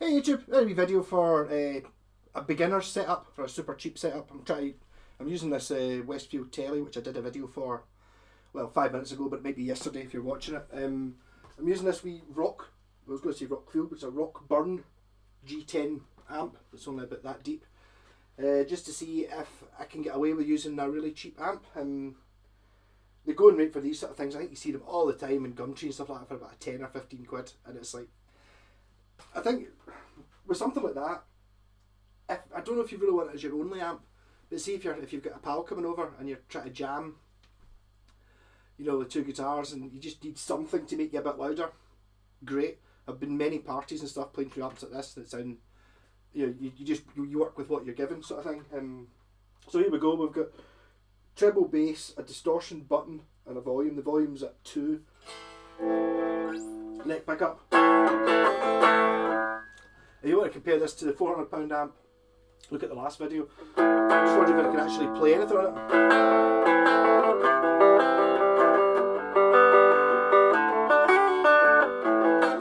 Hey YouTube, a wee video for a beginner's setup, for a super cheap setup. I'm using this Westfield telly, which I did a video for, well, 5 minutes ago, but maybe yesterday if you're watching it. I'm using this wee Rock, I was going to say Rockfield, but it's a Rockburn G10 amp. It's only about that deep. Just to see if I can get away with using a really cheap amp. The going rate for these sort of things, I think you see them all the time in Gumtree and stuff like that for about 10 or 15 quid, and it's like, I think with something like that, I don't know if you really want it as your only amp, but see if you've got a pal coming over and you're trying to jam, you know, the two guitars, and you just need something to make you a bit louder. Great. I've been many parties and stuff playing through amps like this that sound, you know, you work with what you're given, sort of thing. So here we go. We've got treble bass, a distortion button, and a volume. The volume's at 2. Neck pickup. If you want to compare this to the £400 amp, look at the last video. Just wondering if I can actually play anything on it.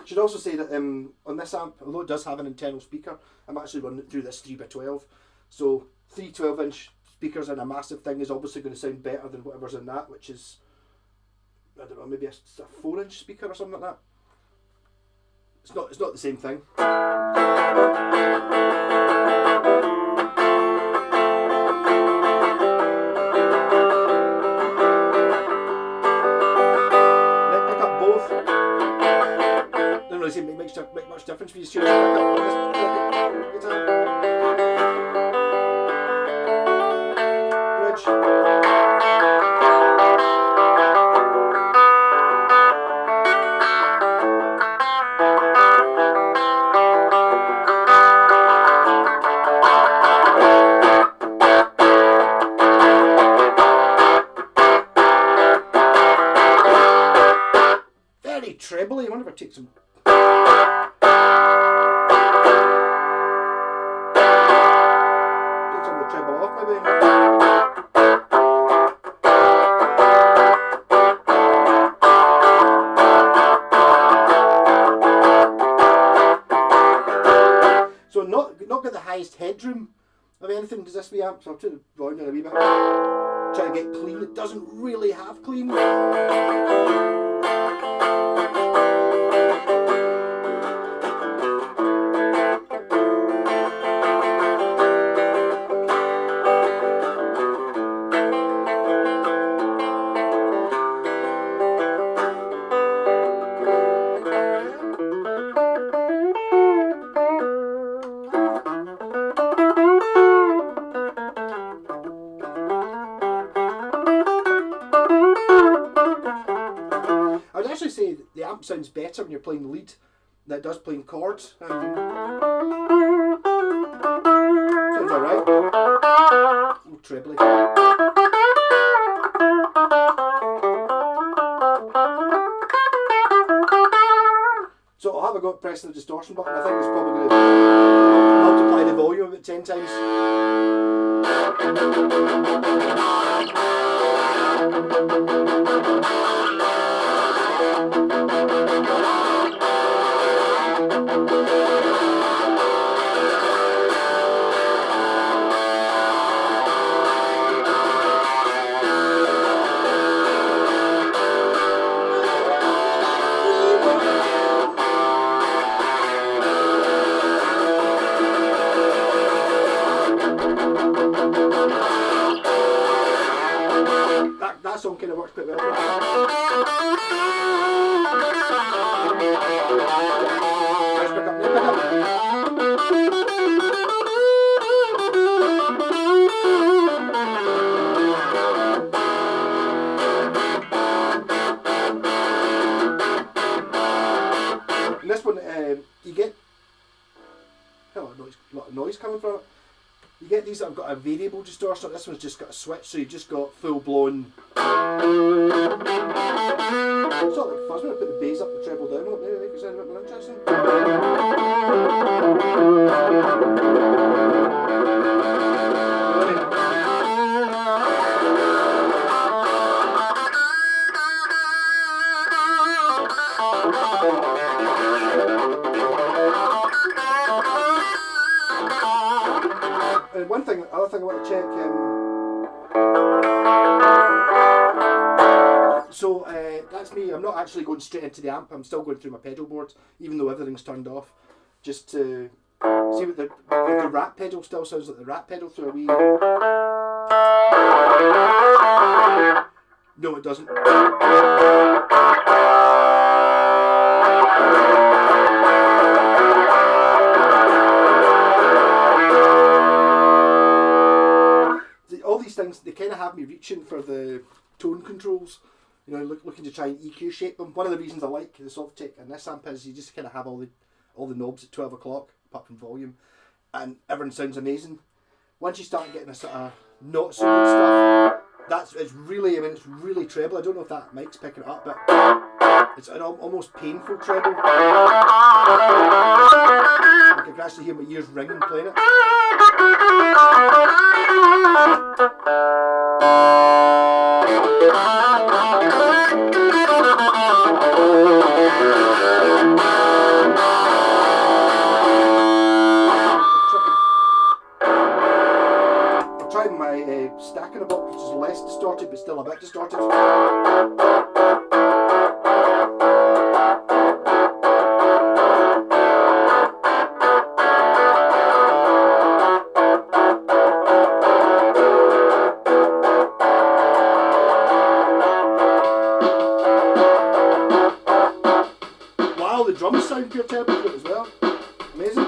Should also say that on this amp, although it does have an internal speaker, I'm actually running it through this 3x12. So 3 12-inch speakers in a massive thing is obviously going to sound better than whatever's in that, which is, I don't know, maybe a 4-inch speaker or something like that. It's not the same thing. Neck pickup both. Don't really seem to make much difference when you change the pickup on this guitar. Bridge. Treble, I wonder if I take some. Take some of the treble off, maybe. So not got the highest headroom of anything. Does this wee amp? So I'll turn the volume down a wee bit. Try to get clean. It doesn't really have clean. I would actually say the amp sounds better when you're playing lead than it does playing chords. Sounds alright. A little trebly. So I'll have a go at pressing the distortion button. I think it's probably going to multiply the volume about 10 times. That song kind of works quite well. Nice pick up, And this one, you get a lot of noise coming from it. You get these that have got a variable distortion. This one's just got a switch, so you've just got full blown. It's not like fuzz. I'm going to put the bass up, the treble down a little bit, make it sound a bit more interesting. Other thing I want to check. That's me. I'm not actually going straight into the amp. I'm still going through my pedal board, even though everything's turned off, just to see what the Rat pedal still sounds like. The Rat pedal through a wee. No, it doesn't. All these things, they kind of have me reaching for the tone controls, you know, looking to try and EQ shape them. One of the reasons I like the Softtech and this amp is you just kind of have all the knobs at 12 o'clock, apart from volume, and everything sounds amazing. Once you start getting a sort of not so good stuff, it's really treble. I don't know if that mic's picking it up, but it's an almost painful treble. I can actually hear my ears ringing playing it. I've tried my Stack in a Box, which is less distorted but still a bit distorted. Wow, the drums sound pure turbo as well. Amazing.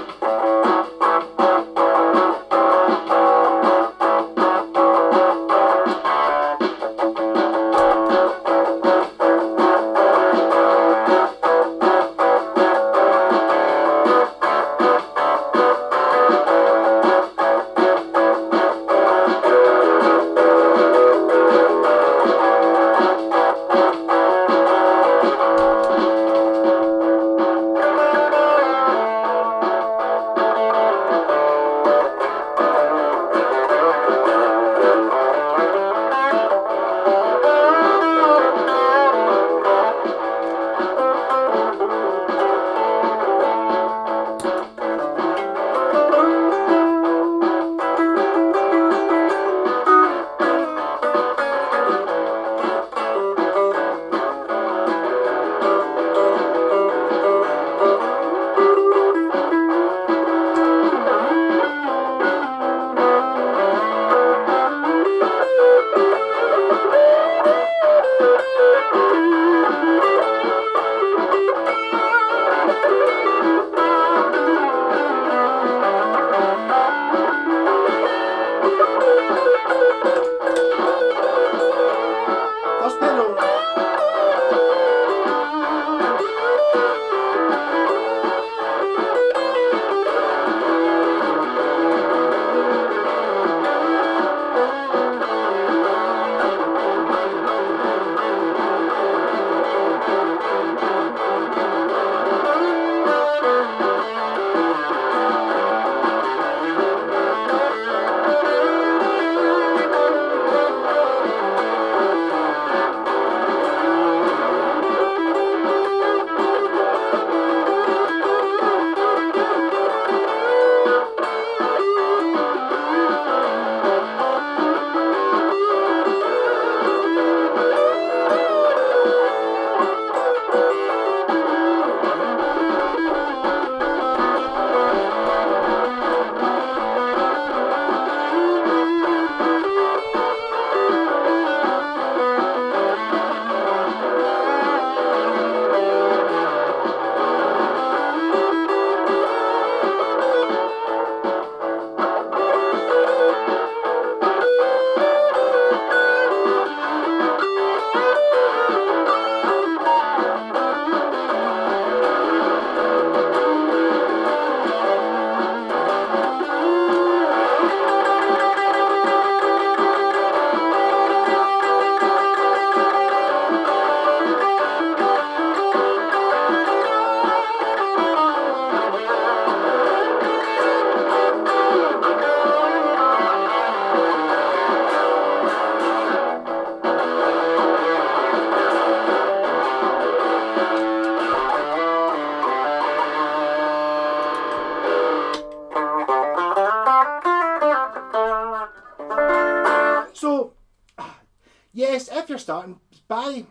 if you're starting, buy.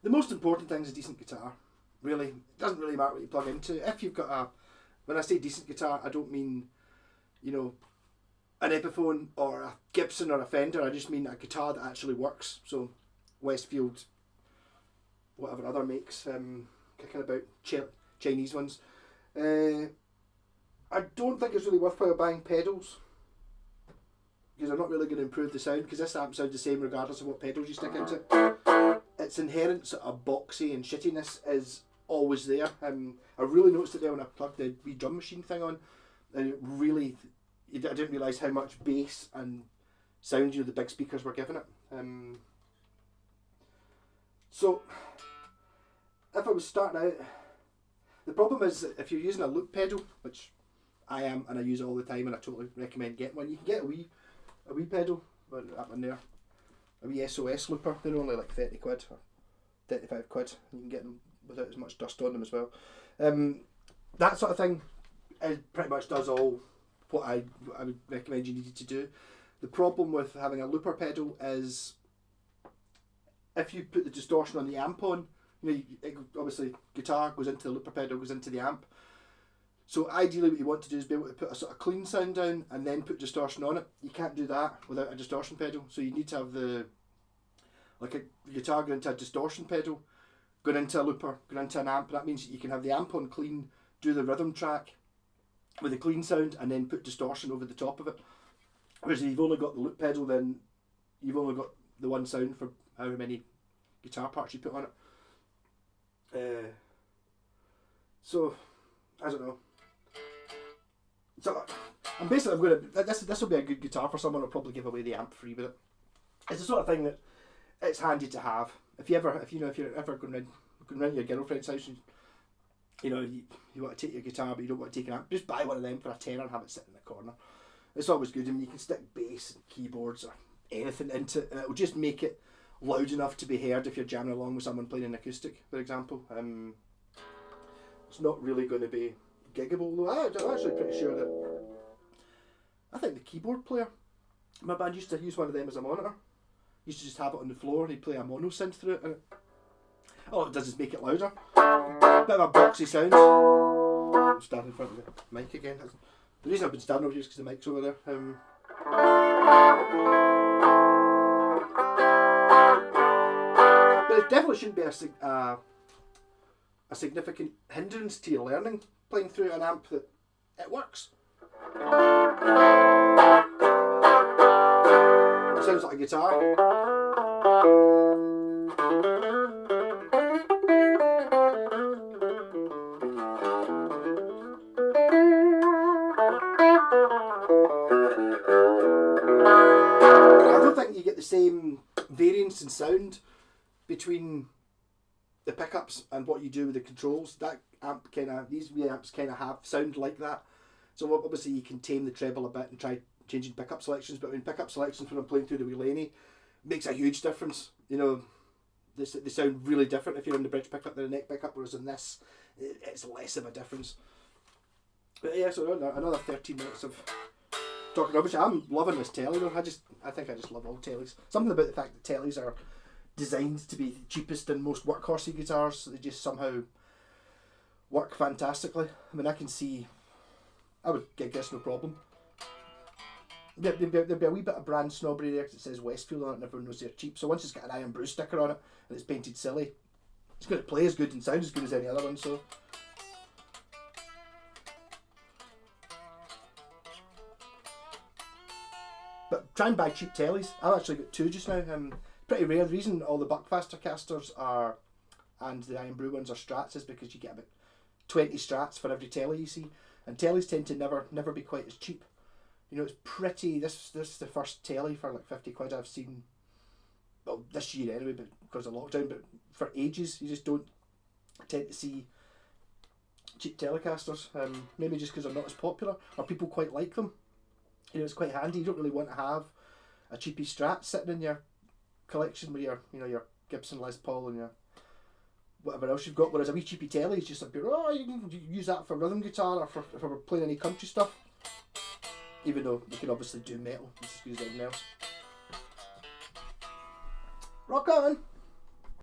The most important thing is a decent guitar. Really, it doesn't really matter what you plug into. If you've got a, when I say decent guitar, I don't mean, you know, an Epiphone or a Gibson or a Fender. I just mean a guitar that actually works. So Westfield, whatever other makes, kicking about Chinese ones. I don't think it's really worthwhile buying pedals, because they're not really going to improve the sound, because this amp sounds the same regardless of what pedals you stick into it. Its inherent sort of boxy and shittiness is always there. I really noticed it there when I plugged the wee drum machine thing on, and it really, I didn't realise how much bass and sound, you know, the big speakers were giving it. So if I was starting out, the problem is that if you're using a loop pedal, which I am and I use it all the time, and I totally recommend getting one, you can get a wee pedal, that one there, a wee SOS looper. They're only like 30 quid or 35 quid. You can get them without as much dust on them as well. That sort of thing, it pretty much does all what I would recommend you needed to do. The problem with having a looper pedal is if you put the distortion on the amp on, you know, obviously guitar goes into the looper pedal, goes into the amp. So ideally what you want to do is be able to put a sort of clean sound down and then put distortion on it. You can't do that without a distortion pedal. So you need to have the guitar going into a distortion pedal, going into a looper, going into an amp. That means that you can have the amp on clean, do the rhythm track with a clean sound, and then put distortion over the top of it. Whereas if you've only got the loop pedal, then you've only got the one sound for however many guitar parts you put on it. So I don't know. So I'm going to, this will be a good guitar for someone. I'll probably give away the amp free with it. It's the sort of thing that it's handy to have. If you're ever going round your girlfriend's house and you want to take your guitar but you don't want to take an amp, just buy one of them for a tenner and have it sitting in the corner. It's always good. I mean, you can stick bass and keyboards or anything into it, and it'll just make it loud enough to be heard if you're jamming along with someone playing an acoustic, for example. It's not really going to be giggable, though. I'm actually pretty sure that I think the keyboard player, my band used to use one of them as a monitor. Used to just have it on the floor and he'd play a mono synth through it, and all it does is make it louder. Bit of a boxy sound. I'm standing in front of the mic again. The reason I've been standing over here is because the mic's over there. But it definitely shouldn't be a significant hindrance to your learning playing through an amp that it works. It sounds like a guitar. I don't think you get the same variance in sound between the pickups and what you do with the controls. These wee amps kind of sound like that. So obviously you can tame the treble a bit and try changing pickup selections. But when pickup selections, when I'm playing through the wee Laney, makes a huge difference. You know, they sound really different if you're in the bridge pickup than the neck pickup. Whereas in this, it's less of a difference. But yeah, so another 13 minutes of talking rubbish. I'm loving this telly though. I think I just love all tellies. Something about the fact that tellies are designed to be the cheapest and most workhorsey guitars, so they just somehow work fantastically. I mean, I would gig this no problem. There'd be a wee bit of brand snobbery there because it says Westfield on it and everyone knows they're cheap. So once it's got an Iron Brew sticker on it and it's painted silly, it's going to play as good and sound as good as any other one. So but try and buy cheap tellies. I've actually got two just now. Pretty rare. The reason all the Buckfaster casters and the Iron Brew ones are Strats is because you get about 20 Strats for every telly you see, and tellies tend to never be quite as cheap. You know, it's pretty. This is the first telly for like 50 quid I've seen. Well, this year anyway, but because of lockdown. But for ages, you just don't tend to see cheap Telecasters. Maybe just because they're not as popular, or people quite like them. You know, it's quite handy. You don't really want to have a cheapy Strat sitting in your collection with your Gibson Les Paul and your whatever else you've got. Whereas a wee cheapy telly is just you can use that for rhythm guitar or if we're playing any country stuff. Even though you can obviously do metal just as good as anything else. Rock on.